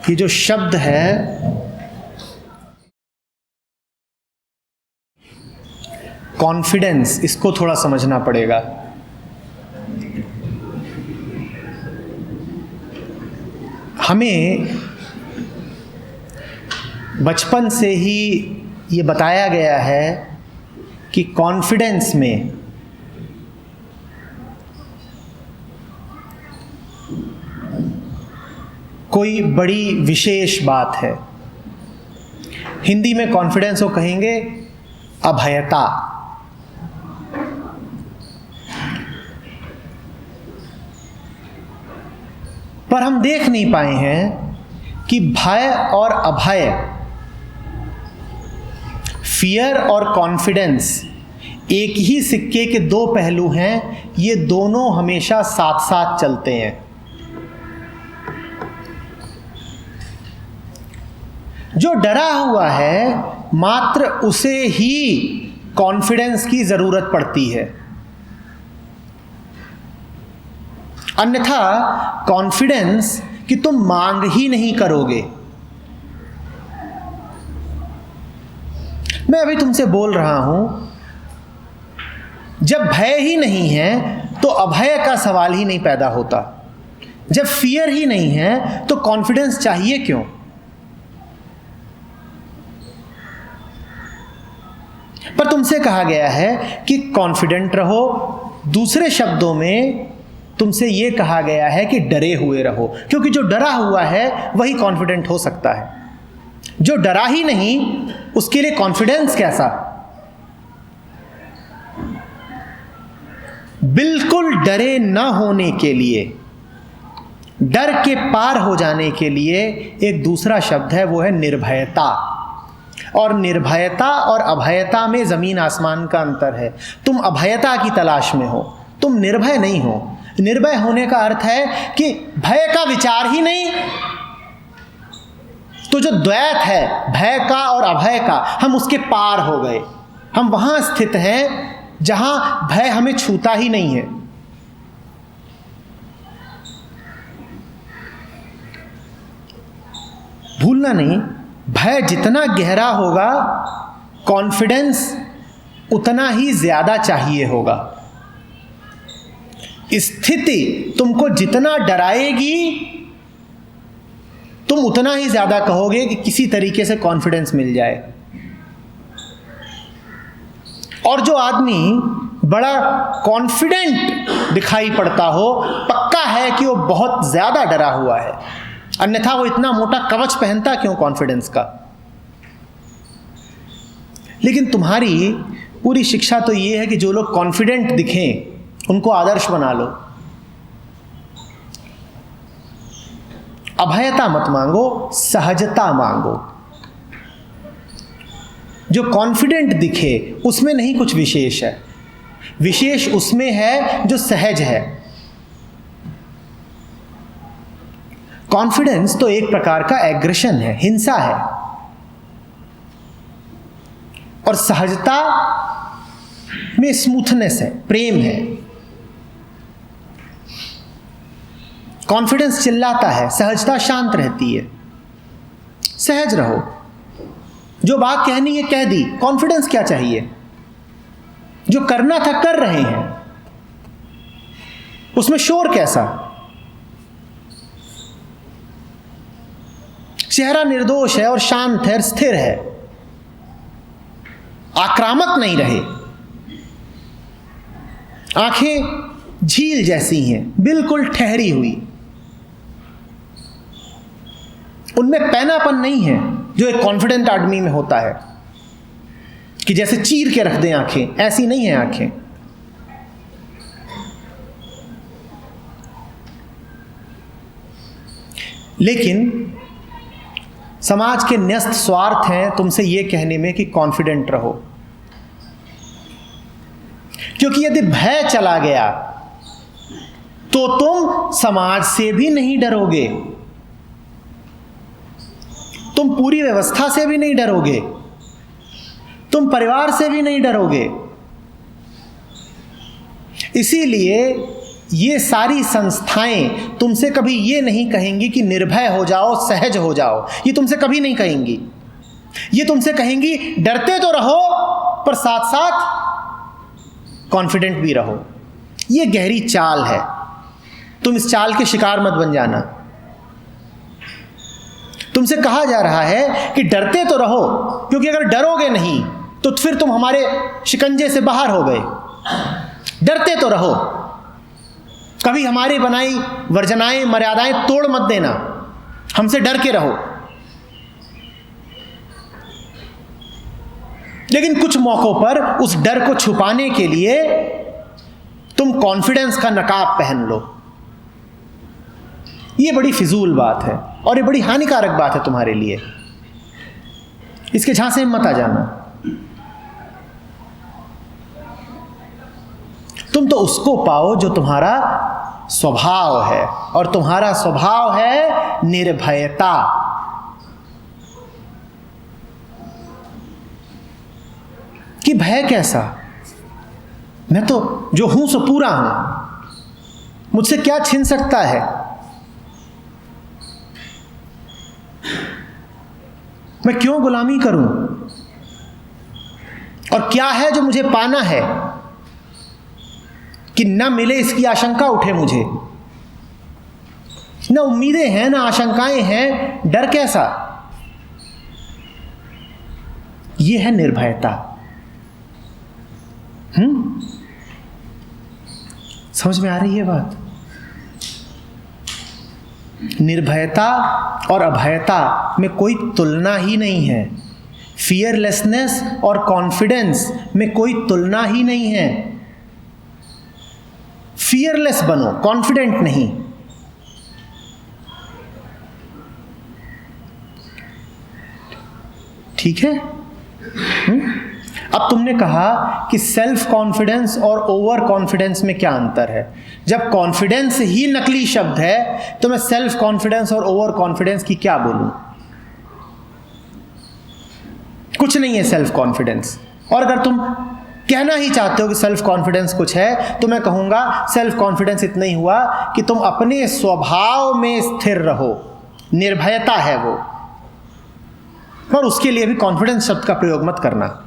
ये जो शब्द है कॉन्फिडेंस, इसको थोड़ा समझना पड़ेगा। हमें बचपन से ही ये बताया गया है कि कॉन्फिडेंस में कोई बड़ी विशेष बात है। हिंदी में कॉन्फिडेंस को कहेंगे अभयता। पर हम देख नहीं पाए हैं कि भय और अभय, फियर और कॉन्फिडेंस एक ही सिक्के के दो पहलू हैं। ये दोनों हमेशा साथ साथ चलते हैं। जो डरा हुआ है मात्र उसे ही कॉन्फिडेंस की जरूरत पड़ती है, अन्यथा कॉन्फिडेंस कि तुम मांग ही नहीं करोगे। मैं अभी तुमसे बोल रहा हूं, जब भय ही नहीं है तो अभय का सवाल ही नहीं पैदा होता। जब फियर ही नहीं है तो कॉन्फिडेंस चाहिए क्यों? पर तुमसे कहा गया है कि कॉन्फिडेंट रहो। दूसरे शब्दों में तुमसे यह कहा गया है कि डरे हुए रहो, क्योंकि जो डरा हुआ है वही कॉन्फिडेंट हो सकता है। जो डरा ही नहीं उसके लिए कॉन्फिडेंस कैसा? बिल्कुल डरे न होने के लिए, डर के पार हो जाने के लिए एक दूसरा शब्द है, वो है निर्भयता। और निर्भयता और अभयता में जमीन आसमान का अंतर है। तुम अभयता की तलाश में हो, तुम निर्भय नहीं हो। निर्भय होने का अर्थ है कि भय का विचार ही नहीं। तो जो द्वैत है भय का और अभय का, हम उसके पार हो गए। हम वहां स्थित हैं जहां भय हमें छूता ही नहीं है। भूलना नहीं, भय जितना गहरा होगा कॉन्फिडेंस उतना ही ज्यादा चाहिए होगा। स्थिति तुमको जितना डराएगी तुम उतना ही ज्यादा कहोगे कि किसी तरीके से कॉन्फिडेंस मिल जाए। और जो आदमी बड़ा कॉन्फिडेंट दिखाई पड़ता हो, पक्का है कि वो बहुत ज्यादा डरा हुआ है, अन्यथा वो इतना मोटा कवच पहनता क्यों कॉन्फिडेंस का? लेकिन तुम्हारी पूरी शिक्षा तो ये है कि जो लोग कॉन्फिडेंट दिखें उनको आदर्श बना लो। अभयता मत मांगो, सहजता मांगो। जो कॉन्फिडेंट दिखे उसमें नहीं कुछ विशेष है, विशेष उसमें है जो सहज है। कॉन्फिडेंस तो एक प्रकार का एग्रेशन है, हिंसा है। और सहजता में स्मूथनेस है, प्रेम है। कॉन्फिडेंस चिल्लाता है, सहजता शांत रहती है। सहज रहो, जो बात कहनी है कह दी। कॉन्फिडेंस क्या चाहिए? जो करना था कर रहे हैं, उसमें शोर कैसा? चेहरा निर्दोष है और शांत है और स्थिर है, आक्रामक नहीं रहे। आंखें झील जैसी हैं, बिल्कुल ठहरी हुई। उनमें पैनापन नहीं है जो एक कॉन्फिडेंट आदमी में होता है कि जैसे चीर के रख दें आंखें, ऐसी नहीं है आंखें। लेकिन समाज के न्यस्त स्वार्थ हैं तुमसे यह कहने में कि कॉन्फिडेंट रहो, क्योंकि यदि भय चला गया तो तुम समाज से भी नहीं डरोगे, तुम पूरी व्यवस्था से भी नहीं डरोगे, तुम परिवार से भी नहीं डरोगे। इसीलिए ये सारी संस्थाएं तुमसे कभी ये नहीं कहेंगी कि निर्भय हो जाओ, सहज हो जाओ। ये तुमसे कभी नहीं कहेंगी। ये तुमसे कहेंगी डरते तो रहो पर साथ साथ कॉन्फिडेंट भी रहो। ये गहरी चाल है, तुम इस चाल के शिकार मत बन जाना। तुमसे कहा जा रहा है कि डरते तो रहो, क्योंकि अगर डरोगे नहीं तो फिर तुम हमारे शिकंजे से बाहर हो गए। डरते तो रहो, कभी हमारी बनाई वर्जनाएं मर्यादाएं तोड़ मत देना, हमसे डर के रहो। लेकिन कुछ मौकों पर उस डर को छुपाने के लिए तुम कॉन्फिडेंस का नकाब पहन लो। ये बड़ी फिजूल बात है और ये बड़ी हानिकारक बात है तुम्हारे लिए। इसके झांसे में मत आ जाना। तुम तो उसको पाओ जो तुम्हारा स्वभाव है, और तुम्हारा स्वभाव है निर्भयता। कि भय कैसा, मैं तो जो हूं सो पूरा हूं, मुझसे क्या छिन सकता है। मैं क्यों गुलामी करूं, और क्या है जो मुझे पाना है कि न मिले इसकी आशंका उठे मुझे। न उम्मीदें हैं न आशंकाएं हैं, डर कैसा। यह है निर्भयता। समझ में आ रही है बात। निर्भयता और अभयता में कोई तुलना ही नहीं है। फियरलेसनेस और कॉन्फिडेंस में कोई तुलना ही नहीं है। फियरलेस बनो, कॉन्फिडेंट नहीं। ठीक है। अब तुमने कहा कि सेल्फ कॉन्फिडेंस और ओवर कॉन्फिडेंस में क्या अंतर है। जब कॉन्फिडेंस ही नकली शब्द है तो मैं सेल्फ कॉन्फिडेंस और ओवर कॉन्फिडेंस की क्या बोलूं। कुछ नहीं है सेल्फ कॉन्फिडेंस। और अगर तुम कहना ही चाहते हो कि सेल्फ कॉन्फिडेंस कुछ है तो मैं कहूंगा सेल्फ कॉन्फिडेंस इतना ही हुआ कि तुम अपने स्वभाव में स्थिर रहो। निर्भयता है वो, और उसके लिए भी कॉन्फिडेंस शब्द का प्रयोग मत करना।